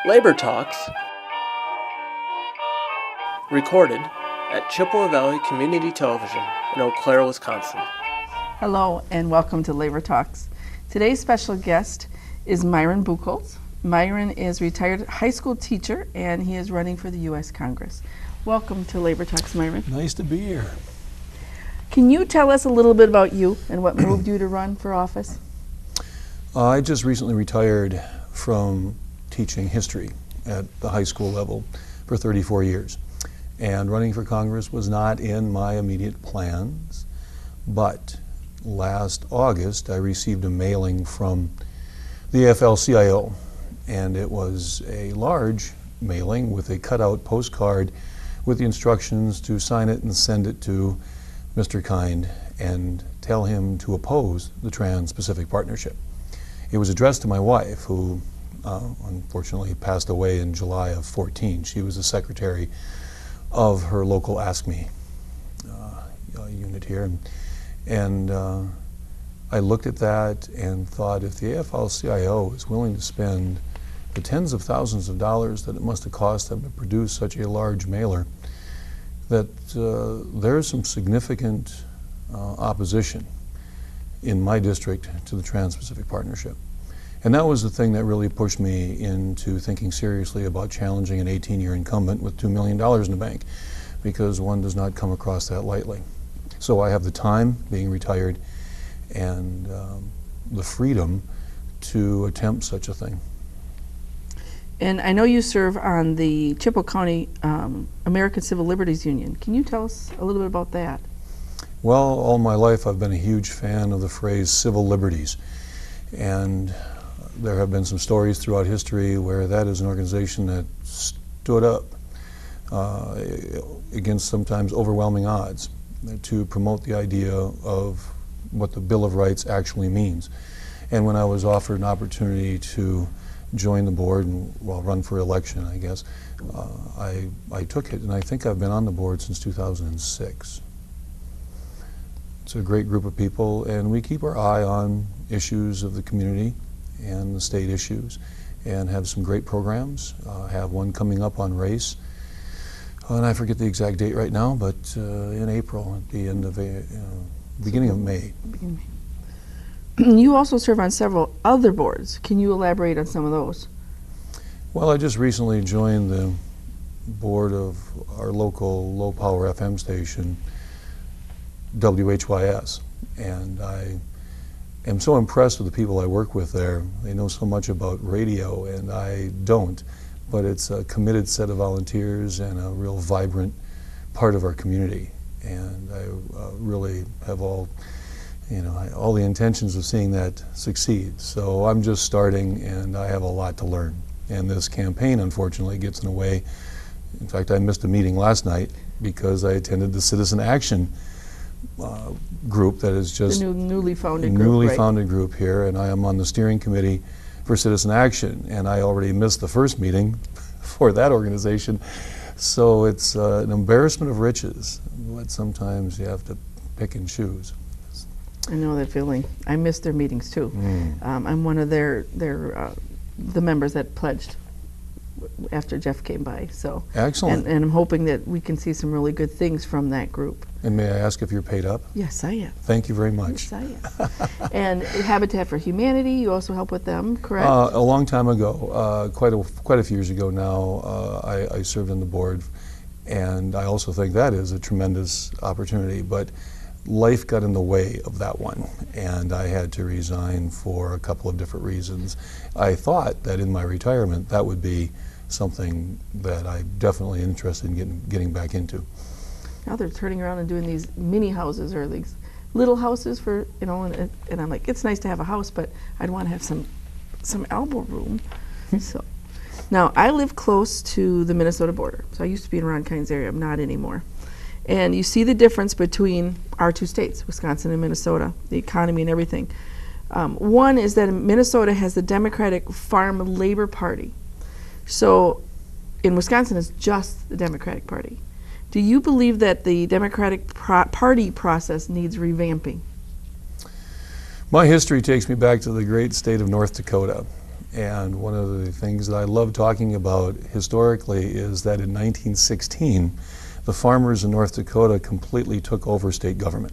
Labor Talks, recorded at Chippewa Valley Community Television in Eau Claire, Wisconsin. Hello and welcome to Labor Talks. Today's special guest is Myron Buchholz. Myron is a retired high school teacher and he is running for the U.S. Congress. Welcome to Labor Talks, Myron. Nice to be here. Can you tell us a little bit about you and what moved you to run for office? I just recently retired from teaching history at the high school level for 34 years. And running for Congress was not in my immediate plans, but last August I received a mailing from the AFL-CIO, and it was a large mailing with a cutout postcard with the instructions to sign it and send it to Mr. Kind and tell him to oppose the Trans-Pacific Partnership. It was addressed to my wife, who unfortunately passed away in July of 14. She was the secretary of her local Ask Me unit here. And I looked at that and thought, if the AFL-CIO is willing to spend the tens of thousands of dollars that it must have cost them to produce such a large mailer, that there's some significant opposition in my district to the Trans-Pacific Partnership. And that was the thing that really pushed me into thinking seriously about challenging an 18-year incumbent with $2 million in the bank, because one does not come across that lightly. So I have the time, being retired, and the freedom to attempt such a thing. And I know you serve on the Chippewa County American Civil Liberties Union. Can you tell us a little bit about that? Well, all my life I've been a huge fan of the phrase civil liberties. And there have been some stories throughout history where that is an organization that stood up against sometimes overwhelming odds to promote the idea of what the Bill of Rights actually means. And when I was offered an opportunity to join the board and, well, run for election, I guess, I took it, and I think I've been on the board since 2006. It's a great group of people, and we keep our eye on issues of the community and the state issues, and have some great programs. Have one coming up on race, and I forget the exact date right now, but in April, at the end of beginning of May. You also serve on several other boards. Can you elaborate on some of those? Well, I just recently joined the board of our local low-power FM station, WHYS, and I am so impressed with the people I work with there. They know so much about radio, and I don't, but it's a committed set of volunteers and a real vibrant part of our community, and I really have all the intentions of seeing that succeed. So I'm just starting, and I have a lot to learn, and this campaign unfortunately gets in the way. In fact, I missed a meeting last night because I attended the Citizen Action group that is just the newly founded group here, and I am on the steering committee for Citizen Action, and I already missed the first meeting for that organization. So it's an embarrassment of riches, but sometimes you have to pick and choose. I know that feeling. I miss their meetings too. I'm one of the members that pledged after Jeff came by. So excellent. And I'm hoping that we can see some really good things from that group. And may I ask if you're paid up? Yes, I am. Thank you very much. Yes, I am. And Habitat for Humanity, you also help with them, correct? A long time ago, quite a few years ago now, I served on the board, and I also think that is a tremendous opportunity. But life got in the way of that one, and I had to resign for a couple of different reasons. I thought that in my retirement that would be something that I'm definitely interested in getting back into. Now they're turning around and doing these mini houses or these little houses for, and I'm like, it's nice to have a house, but I'd want to have some elbow room. So now I live close to the Minnesota border, so I used to be in Ron Kynes area. I'm not anymore. And you see the difference between our two states, Wisconsin and Minnesota, the economy and everything. One is that Minnesota has the Democratic Farm Labor Party. So in Wisconsin, it's just the Democratic Party. Do you believe that the Democratic Party process needs revamping? My history takes me back to the great state of North Dakota. And one of the things that I love talking about historically is that in 1916, the farmers in North Dakota completely took over state government.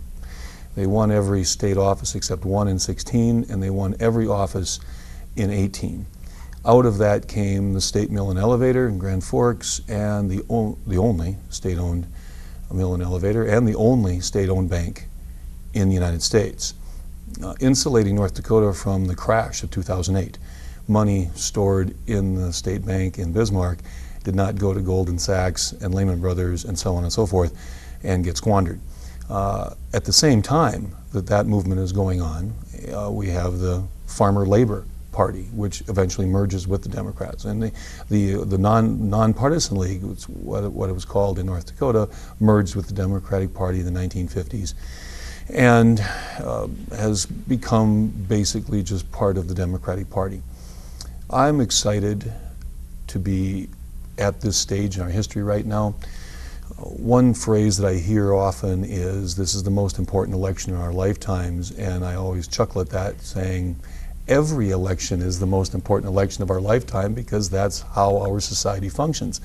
They won every state office except one in 16, and they won every office in 18. Out of that came the state mill and elevator in Grand Forks, and the only state-owned mill and elevator, and the only state-owned bank in the United States, insulating North Dakota from the crash of 2008. Money stored in the state bank in Bismarck did not go to Goldman Sachs and Lehman Brothers and so on and so forth and get squandered. At the same time that movement is going on, we have the Farmer Labor Party, which eventually merges with the Democrats. And the nonpartisan league, what it was called in North Dakota, merged with the Democratic Party in the 1950s and has become basically just part of the Democratic Party. I'm excited to be at this stage in our history right now. One phrase that I hear often is, this is the most important election in our lifetimes, and I always chuckle at that, saying every election is the most important election of our lifetime because that's how our society functions.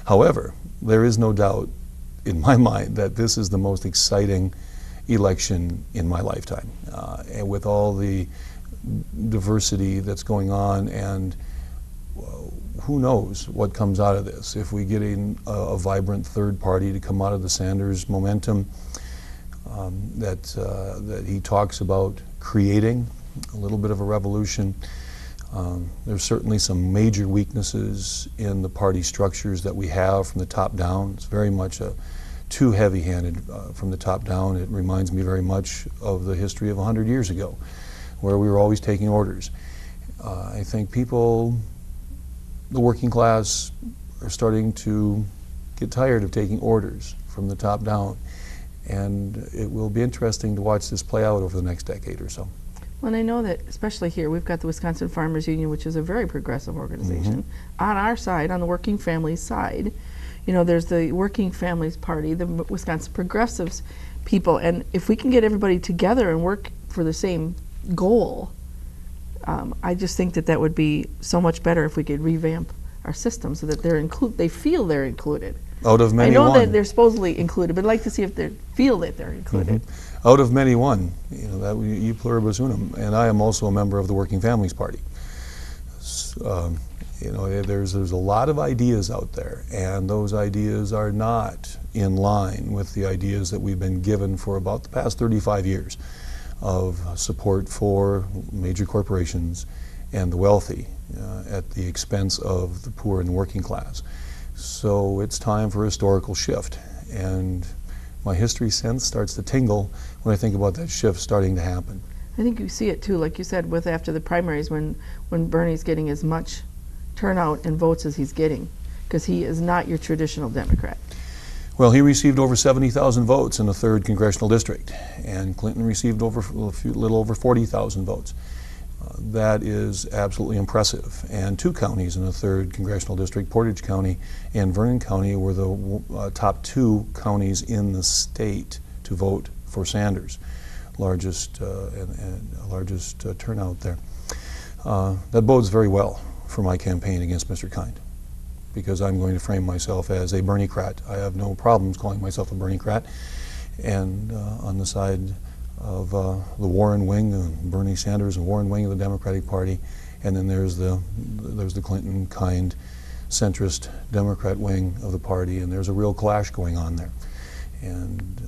However, there is no doubt in my mind that this is the most exciting election in my lifetime. And with all the diversity that's going on, and who knows what comes out of this. If we get a vibrant third party to come out of the Sanders momentum that he talks about creating, a little bit of a revolution. There's certainly some major weaknesses in the party structures that we have from the top down. It's very much too heavy-handed from the top down. It reminds me very much of the history of 100 years ago, where we were always taking orders. I think people, the working class, are starting to get tired of taking orders from the top down. And it will be interesting to watch this play out over the next decade or so. Well, and I know that, especially here, we've got the Wisconsin Farmers Union, which is a very progressive organization. On our side, on the working families side, you know, there's the Working Families Party, the Wisconsin Progressives people, and if we can get everybody together and work for the same goal, I just think that would be so much better if we could revamp our system so that they feel they're included. Out of many I know one. that they're supposedly included, but I'd like to see if they feel that they're included. Out of many one, you know, that e pluribus unum, and I am also a member of the Working Families Party. You know, there's a lot of ideas out there, and those ideas are not in line with the ideas that we've been given for about the past 35 years of support for major corporations and the wealthy at the expense of the poor and the working class. So it's time for a historical shift, and my history sense starts to tingle when I think about that shift starting to happen. I think you see it too, like you said, with after the primaries when Bernie's getting as much turnout and votes as he's getting, because he is not your traditional Democrat. Well, he received over 70,000 votes in the 3rd Congressional District, and Clinton received a little over 40,000 votes. That is absolutely impressive. And 2 counties in the 3rd Congressional District, Portage County and Vernon County, were the top 2 counties in the state to vote for Sanders. Largest turnout there. That bodes very well for my campaign against Mr. Kind, because I'm going to frame myself as a Bernie-crat. I have no problems calling myself a Bernie-crat. And on the side of the Warren wing, Bernie Sanders and Warren wing of the Democratic Party, and then there's the Clinton Kind centrist Democrat wing of the party, and there's a real clash going on there. And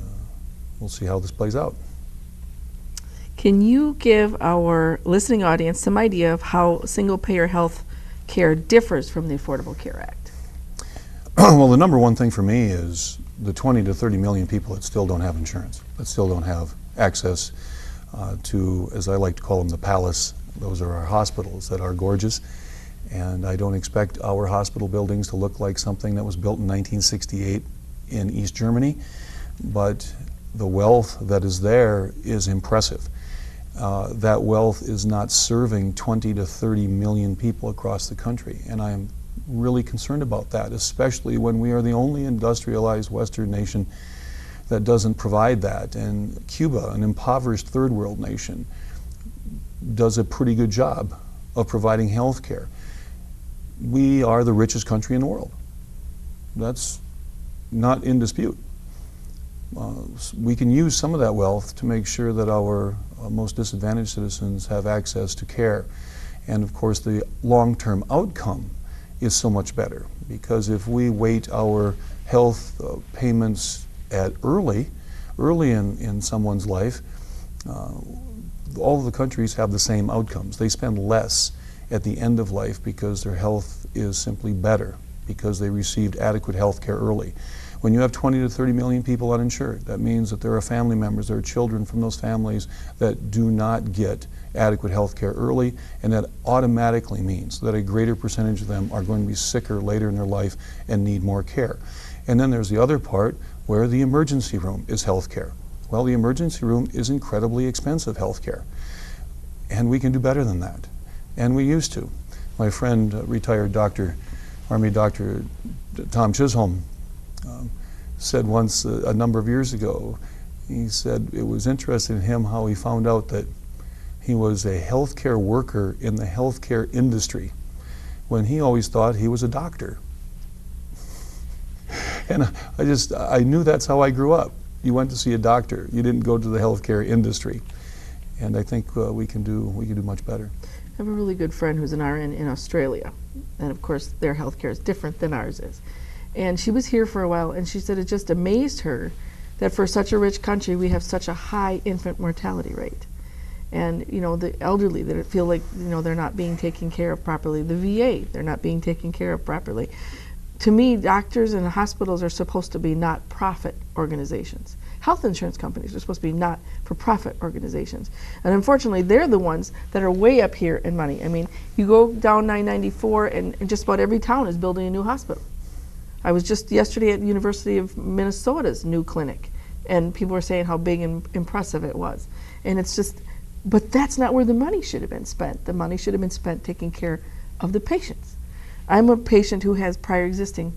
we'll see how this plays out. Can you give our listening audience some idea of how single-payer health care differs from the Affordable Care Act? Well, the number one thing for me is the 20 to 30 million people that still don't have insurance, that still don't have access to, as I like to call them, the palace. Those are our hospitals that are gorgeous, and I don't expect our hospital buildings to look like something that was built in 1968 in East Germany, but the wealth that is there is impressive. That wealth is not serving 20 to 30 million people across the country, and I am really concerned about that, especially when we are the only industrialized Western nation that doesn't provide that. And Cuba, an impoverished third world nation, does a pretty good job of providing health care. We are the richest country in the world. That's not in dispute. We can use some of that wealth to make sure that our most disadvantaged citizens have access to care. And of course, the long-term outcome is so much better, because if we weight our health payments at early in someone's life, all of the countries have the same outcomes. They spend less at the end of life because their health is simply better, because they received adequate health care early. When you have 20 to 30 million people uninsured, that means that there are family members, there are children from those families that do not get adequate health care early, and that automatically means that a greater percentage of them are going to be sicker later in their life and need more care. And then there's the other part where the emergency room is health care. Well, the emergency room is incredibly expensive health care, and we can do better than that. And we used to. My friend, retired Army Doctor Tom Chisholm, said once a number of years ago, he said it was interesting to him how he found out that he was a healthcare worker in the healthcare industry when he always thought he was a doctor. And I knew that's how I grew up. You went to see a doctor. You didn't go to the healthcare industry. And I think we can do much better. I have a really good friend who's an RN in Australia, and of course their healthcare is different than ours is. And she was here for a while, and she said it just amazed her that for such a rich country we have such a high infant mortality rate. And you know, the elderly that feel like, you know, they're not being taken care of properly, the VA, they're not being taken care of properly. To me, doctors and hospitals are supposed to be not-profit organizations. Health insurance companies are supposed to be not-for-profit organizations. And unfortunately, they're the ones that are way up here in money. I mean, you go down 994 and just about every town is building a new hospital. I was just yesterday at the University of Minnesota's new clinic, and people were saying how big and impressive it was. And it's just, but that's not where the money should have been spent. The money should have been spent taking care of the patients. I'm a patient who has prior existing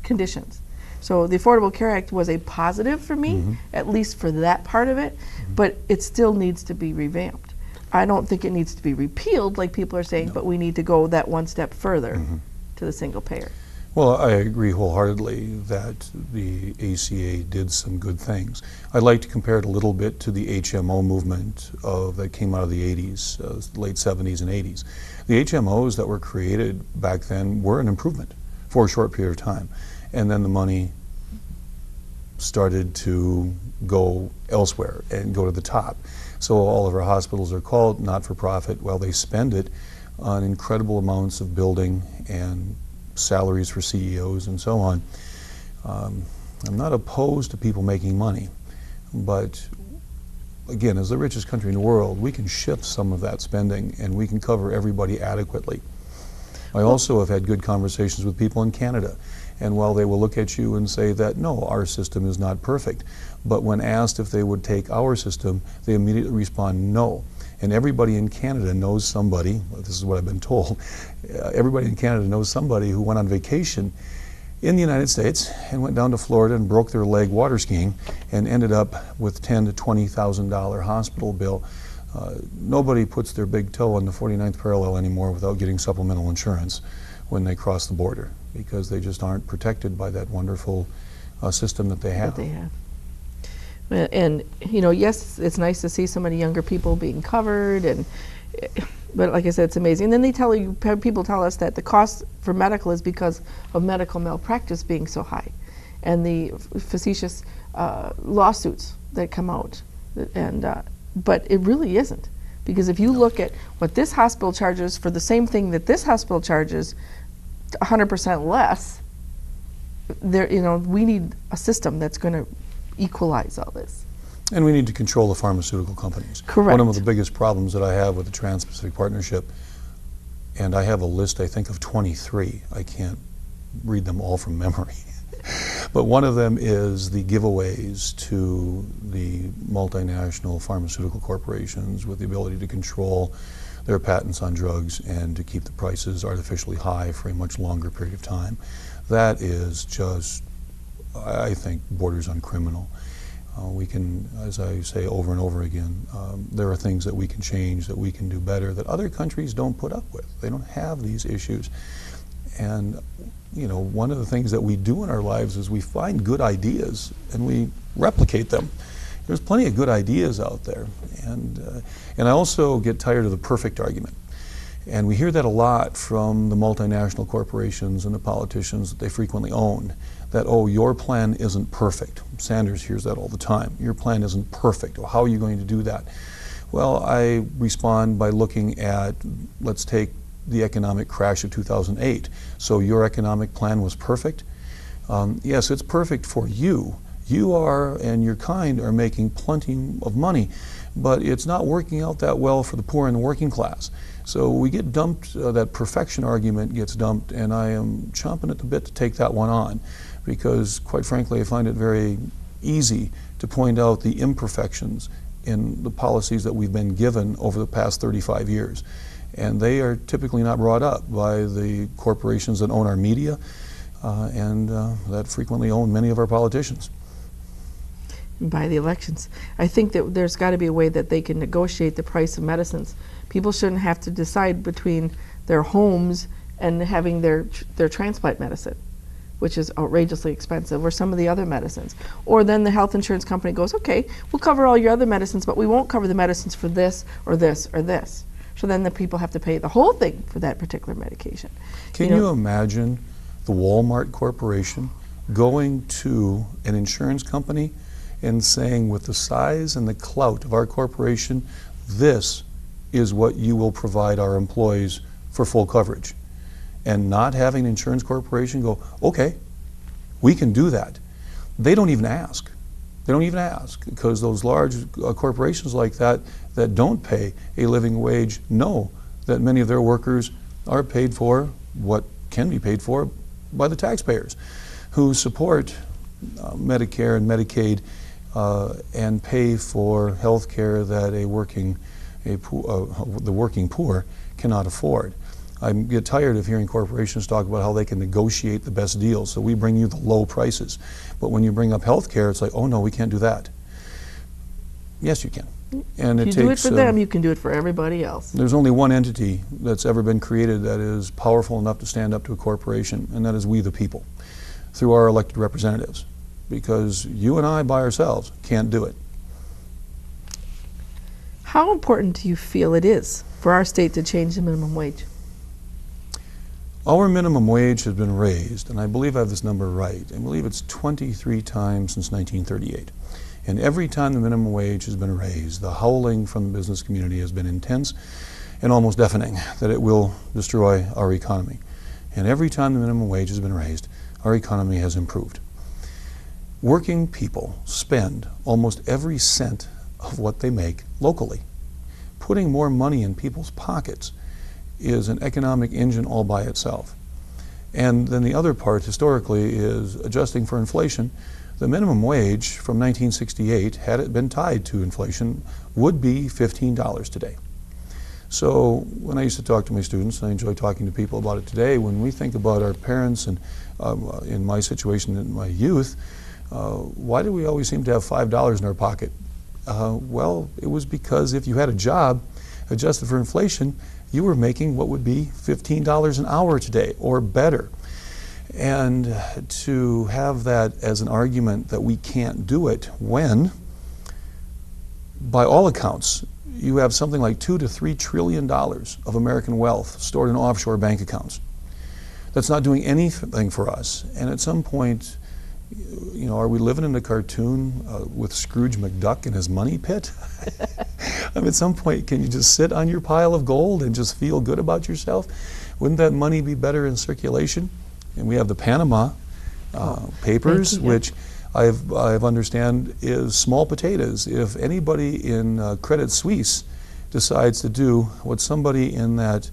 conditions. So the Affordable Care Act was a positive for me, at least for that part of it, but it still needs to be revamped. I don't think it needs to be repealed like people are saying, but we need to go that one step further to the single payer. Well, I agree wholeheartedly that the ACA did some good things. I'd like to compare it a little bit to the HMO movement that came out of the 80s, late 70s and 80s. The HMOs that were created back then were an improvement for a short period of time. And then the money started to go elsewhere and go to the top. So all of our hospitals are called not-for-profit. Well, they spend it on incredible amounts of building and salaries for CEOs and so on. I'm not opposed to people making money, but again, as the richest country in the world, we can shift some of that spending and we can cover everybody adequately. I also have had good conversations with people in Canada, and while they will look at you and say that, no, our system is not perfect, but when asked if they would take our system, they immediately respond no. And everybody in Canada knows somebody, this is what I've been told, everybody in Canada knows somebody who went on vacation in the United States and went down to Florida and broke their leg water skiing and ended up with $10,000 to $20,000 hospital bill. Nobody puts their big toe on the 49th parallel anymore without getting supplemental insurance when they cross the border, because they just aren't protected by that wonderful system that they have. And you know, yes, it's nice to see so many younger people being covered, but like I said, it's amazing. And then they tell you, people tell us that the cost for medical is because of medical malpractice being so high, and the facetious lawsuits that come out. And but it really isn't, because if you look at what this hospital charges for the same thing that this hospital charges, 100% less. You know, we need a system that's going to equalize all this. And we need to control the pharmaceutical companies. Correct. One of the biggest problems that I have with the Trans-Pacific Partnership, and I have a list, I think, of 23. I can't read them all from memory. But one of them is the giveaways to the multinational pharmaceutical corporations with the ability to control their patents on drugs and to keep the prices artificially high for a much longer period of time. That is just, I think, borders on criminal. We can, as I say over and over again, there are things that we can change, that we can do better, that other countries don't put up with. They don't have these issues. And one of the things that we do in our lives is we find good ideas and we replicate them. There's plenty of good ideas out there. And I also get tired of the perfect argument. And we hear that a lot from the multinational corporations and the politicians that they frequently own, that, oh, your plan isn't perfect. Sanders hears that all the time. Your plan isn't perfect. Well, how are you going to do that? Well, I respond by looking at, let's take the economic crash of 2008. So your economic plan was perfect? Yes, it's perfect for you. You are, and your kind are making plenty of money, but it's not working out that well for the poor and the working class. So we get dumped, that perfection argument gets dumped, and I am chomping at the bit to take that one on, because quite frankly I find it very easy to point out the imperfections in the policies that we've been given over the past 35 years. And they are typically not brought up by the corporations that own our media and that frequently own many of our politicians. By the elections. I think that there's got to be a way that they can negotiate the price of medicines. People shouldn't have to decide between their homes and having their transplant medicine, which is outrageously expensive, or some of the other medicines. Or then the health insurance company goes, okay, we'll cover all your other medicines, but we won't cover the medicines for this or this or this. So then the people have to pay the whole thing for that particular medication. Can you imagine the Walmart Corporation going to an insurance company and saying, with the size and the clout of our corporation, this is what you will provide our employees for full coverage? And not having an insurance corporation go, okay, we can do that. They don't even ask. They don't even ask, because those large corporations like that don't pay a living wage know that many of their workers are paid for what can be paid for by the taxpayers who support Medicare and Medicaid and pay for health care that the working poor cannot afford. I get tired of hearing corporations talk about how they can negotiate the best deals, so we bring you the low prices. But when you bring up health care, it's like, oh no, we can't do that. Yes, you can. And if you do it for them, you can do it for everybody else. There's only one entity that's ever been created that is powerful enough to stand up to a corporation, and that is we the people, through our elected representatives. Because you and I by ourselves can't do it. How important do you feel it is for our state to change the minimum wage? Our minimum wage has been raised, and I believe I have this number right. I believe it's 23 times since 1938. And every time the minimum wage has been raised, the howling from the business community has been intense and almost deafening that it will destroy our economy. And every time the minimum wage has been raised, our economy has improved. Working people spend almost every cent of what they make locally. Putting more money in people's pockets is an economic engine all by itself. And then the other part historically is adjusting for inflation. The minimum wage from 1968, had it been tied to inflation, would be $15 today. So when I used to talk to my students, and I enjoy talking to people about it today, when we think about our parents and in my situation in my youth, why do we always seem to have $5 in our pocket? Well, it was because if you had a job adjusted for inflation, you were making what would be $15 an hour today or better. And to have that as an argument that we can't do it when, by all accounts, you have something like $2 to $3 trillion of American wealth stored in offshore bank accounts. That's not doing anything for us. And at some point, are we living in a cartoon with Scrooge McDuck in his money pit? I mean, at some point, can you just sit on your pile of gold and just feel good about yourself? Wouldn't that money be better in circulation? And we have the Panama Papers, which I've understand is small potatoes. If anybody in Credit Suisse decides to do what somebody in that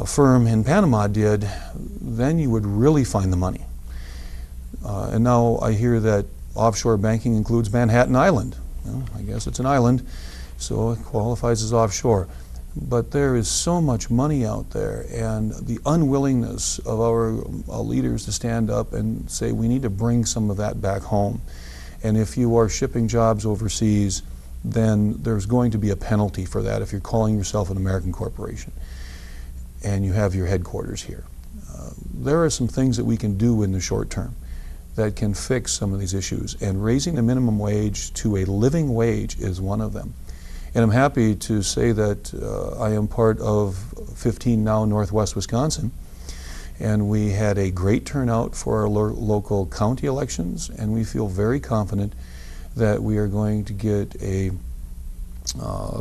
firm in Panama did, then you would really find the money. And now I hear that offshore banking includes Manhattan Island. Well, I guess it's an island, so it qualifies as offshore. But there is so much money out there, and the unwillingness of our leaders to stand up and say we need to bring some of that back home. And if you are shipping jobs overseas, then there's going to be a penalty for that if you're calling yourself an American corporation and you have your headquarters here. There are some things that we can do in the short term that can fix some of these issues, and raising the minimum wage to a living wage is one of them. And I'm happy to say that I am part of 15 Now Northwest Wisconsin, and we had a great turnout for our local county elections, and we feel very confident that we are going to get a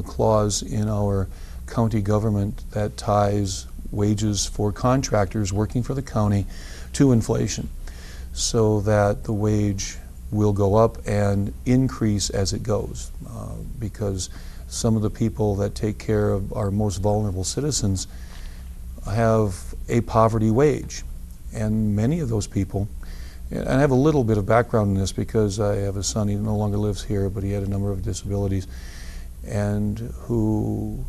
clause in our county government that ties wages for contractors working for the county to inflation, so that the wage will go up and increase as it goes, because some of the people that take care of our most vulnerable citizens have a poverty wage, and many of those people, and I have a little bit of background in this because I have a son, he no longer lives here, but he had a number of disabilities, and who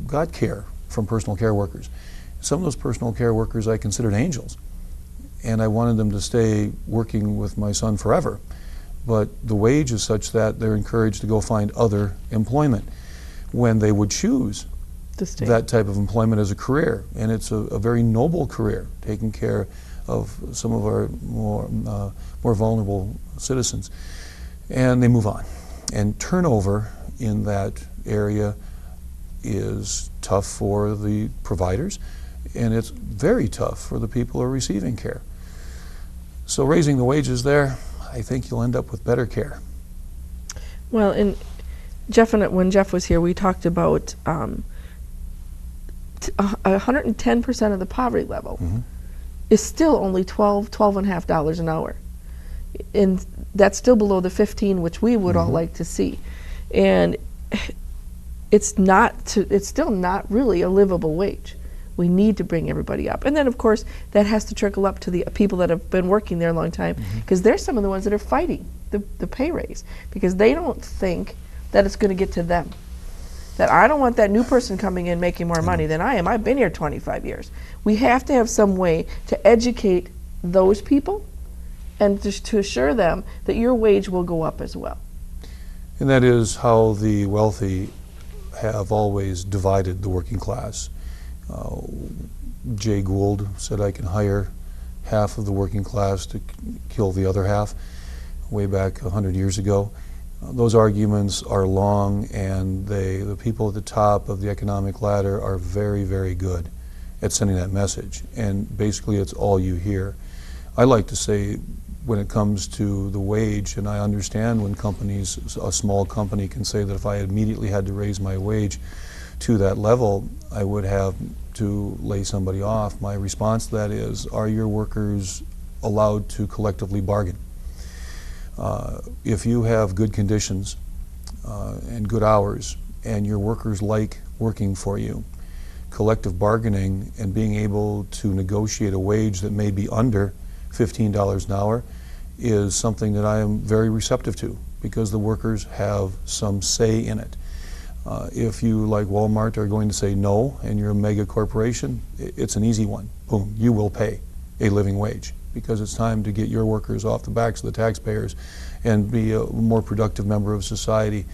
got care from personal care workers. Some of those personal care workers I considered angels, and I wanted them to stay working with my son forever. But the wage is such that they're encouraged to go find other employment when they would choose that type of employment as a career. And it's a very noble career, taking care of some of our more vulnerable citizens. And they move on. And turnover in that area is tough for the providers, and it's very tough for the people who are receiving care. So raising the wages there, I think you'll end up with better care. Well, and Jeff, when Jeff was here, we talked about 110% of the poverty level is still only $12.50 an hour. And that's still below the 15, which we would all like to see. And it's still not really a livable wage. We need to bring everybody up. And then, of course, that has to trickle up to the people that have been working there a long time, because they're some of the ones that are fighting the pay raise, because they don't think that it's going to get to them. That I don't want that new person coming in making more money than I am. I've been here 25 years. We have to have some way to educate those people and to assure them that your wage will go up as well. And that is how the wealthy have always divided the working class. Jay Gould said, I can hire half of the working class to kill the other half, way back 100 years ago. Those arguments are long, and the people at the top of the economic ladder are very, very good at sending that message, and basically it's all you hear. I like to say, when it comes to the wage, and I understand when companies, a small company can say that if I immediately had to raise my wage to that level, I would have to lay somebody off. My response to that is, are your workers allowed to collectively bargain? If you have good conditions and good hours, and your workers like working for you, collective bargaining and being able to negotiate a wage that may be under $15 an hour is something that I am very receptive to, because the workers have some say in it. If you, like Walmart, are going to say no, and you're a mega corporation, it's an easy one. Boom, you will pay a living wage, because it's time to get your workers off the backs of the taxpayers and be a more productive member of society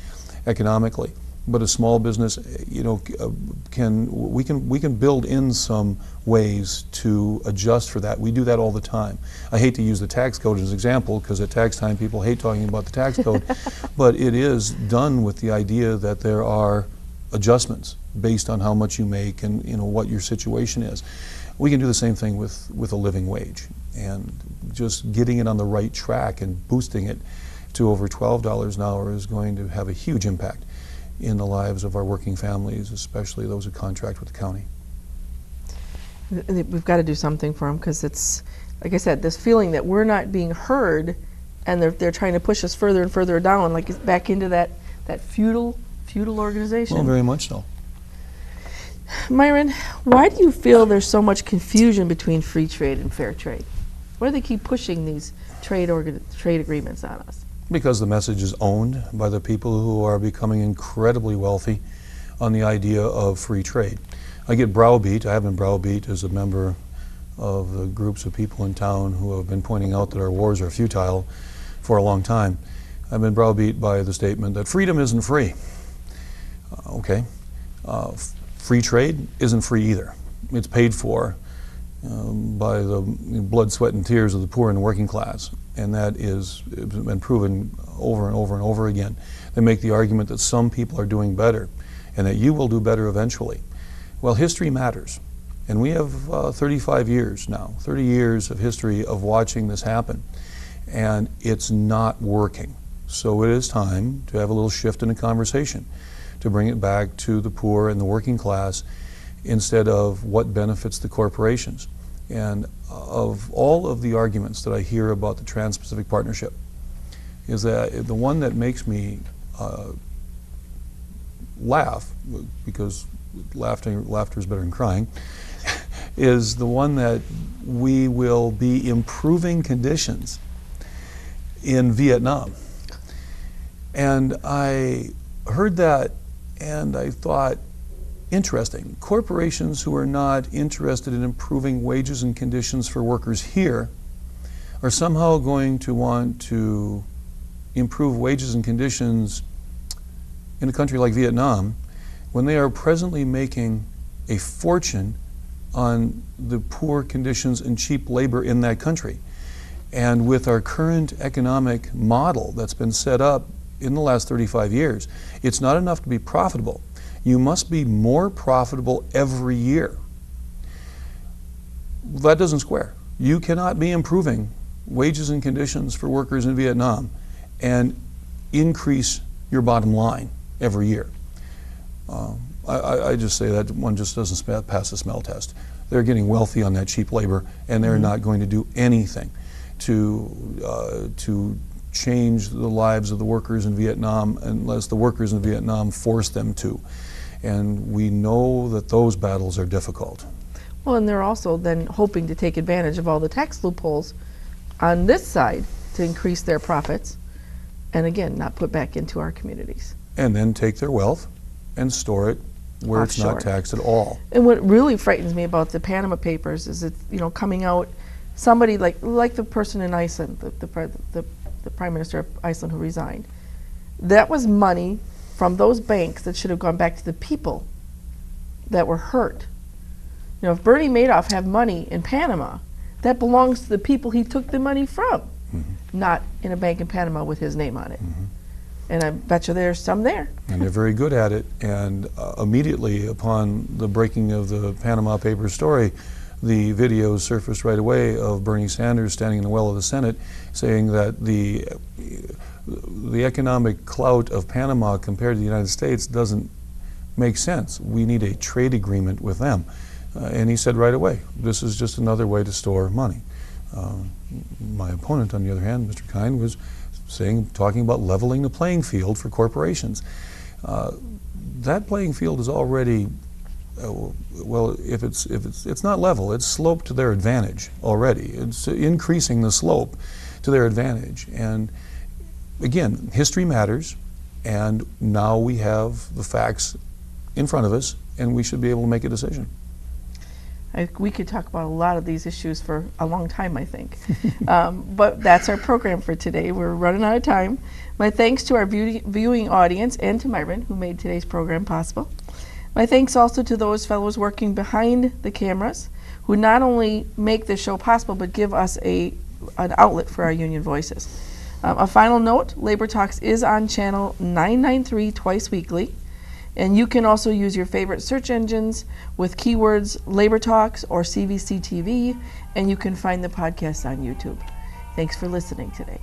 economically. But a small business, you know, we can build in some ways to adjust for that. We do that all the time. I hate to use the tax code as an example, because at tax time people hate talking about the tax code, but it is done with the idea that there are adjustments based on how much you make and, you know, what your situation is. We can do the same thing with a living wage, and just getting it on the right track and boosting it to over $12 an hour is going to have a huge impact in the lives of our working families, especially those who contract with the county. We've got to do something for them, because it's, like I said, this feeling that we're not being heard, and they're trying to push us further and further down, like it's back into that feudal organization. Well, very much so. Myron, why do you feel there's so much confusion between free trade and fair trade? Why do they keep pushing these trade agreements on us? Because the message is owned by the people who are becoming incredibly wealthy on the idea of free trade. I get browbeat. I have been browbeat as a member of the groups of people in town who have been pointing out that our wars are futile for a long time. I've been browbeat by the statement that freedom isn't free. Okay. Free trade isn't free either. It's paid for by the blood, sweat, and tears of the poor and the working class. And that is been proven over and over and over again. They make the argument that some people are doing better and that you will do better eventually. Well, history matters. And we have 35 years now, 30 years of history of watching this happen. And it's not working. So it is time to have a little shift in the conversation, to bring it back to the poor and the working class instead of what benefits the corporations. And of all of the arguments that I hear about the Trans-Pacific Partnership, is that the one that makes me laugh, because laughter is better than crying, is the one that we will be improving conditions in Vietnam. And I heard that and I thought, interesting. Corporations who are not interested in improving wages and conditions for workers here are somehow going to want to improve wages and conditions in a country like Vietnam when they are presently making a fortune on the poor conditions and cheap labor in that country. And with our current economic model that's been set up in the last 35 years, it's not enough to be profitable. You must be more profitable every year. That doesn't square. You cannot be improving wages and conditions for workers in Vietnam and increase your bottom line every year. I just say that one just doesn't pass the smell test. They're getting wealthy on that cheap labor, and they're not going to do anything to change the lives of the workers in Vietnam unless the workers in Vietnam force them to. And we know that those battles are difficult. Well, and they're also then hoping to take advantage of all the tax loopholes on this side to increase their profits and, again, not put back into our communities. And then take their wealth and store it where it's not taxed at all. And what really frightens me about the Panama Papers is it's, coming out, somebody like the person in Iceland, the Prime Minister of Iceland who resigned, that was money from those banks that should have gone back to the people that were hurt. If Bernie Madoff had money in Panama, that belongs to the people he took the money from, not in a bank in Panama with his name on it. And I bet you there's some there. And they're very good at it. And immediately upon the breaking of the Panama Papers story, the videos surfaced right away of Bernie Sanders standing in the well of the Senate saying that the economic clout of Panama compared to the United States doesn't make sense. We need a trade agreement with them. And he said right away, this is just another way to store money. My opponent, on the other hand, Mr. Kine, was talking about leveling the playing field for corporations. That playing field is already, well, if it's not level, it's sloped to their advantage already. It's increasing the slope to their advantage. And again, history matters, and now we have the facts in front of us, and we should be able to make a decision. We could talk about a lot of these issues for a long time, I think. But that's our program for today. We're running out of time. My thanks to our viewing audience and to Myron, who made today's program possible. My thanks also to those fellows working behind the cameras, who not only make this show possible, but give us an outlet for our union voices. A final note, Labor Talks is on channel 993 twice weekly. And you can also use your favorite search engines with keywords Labor Talks or CVC TV, and you can find the podcast on YouTube. Thanks for listening today.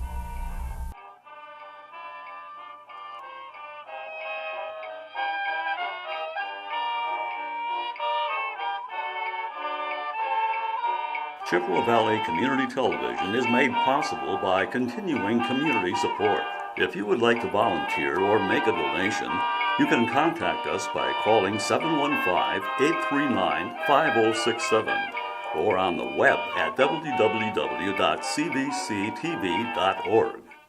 Chippewa Valley Community Television is made possible by continuing community support. If you would like to volunteer or make a donation, you can contact us by calling 715-839-5067 or on the web at www.cvctv.org.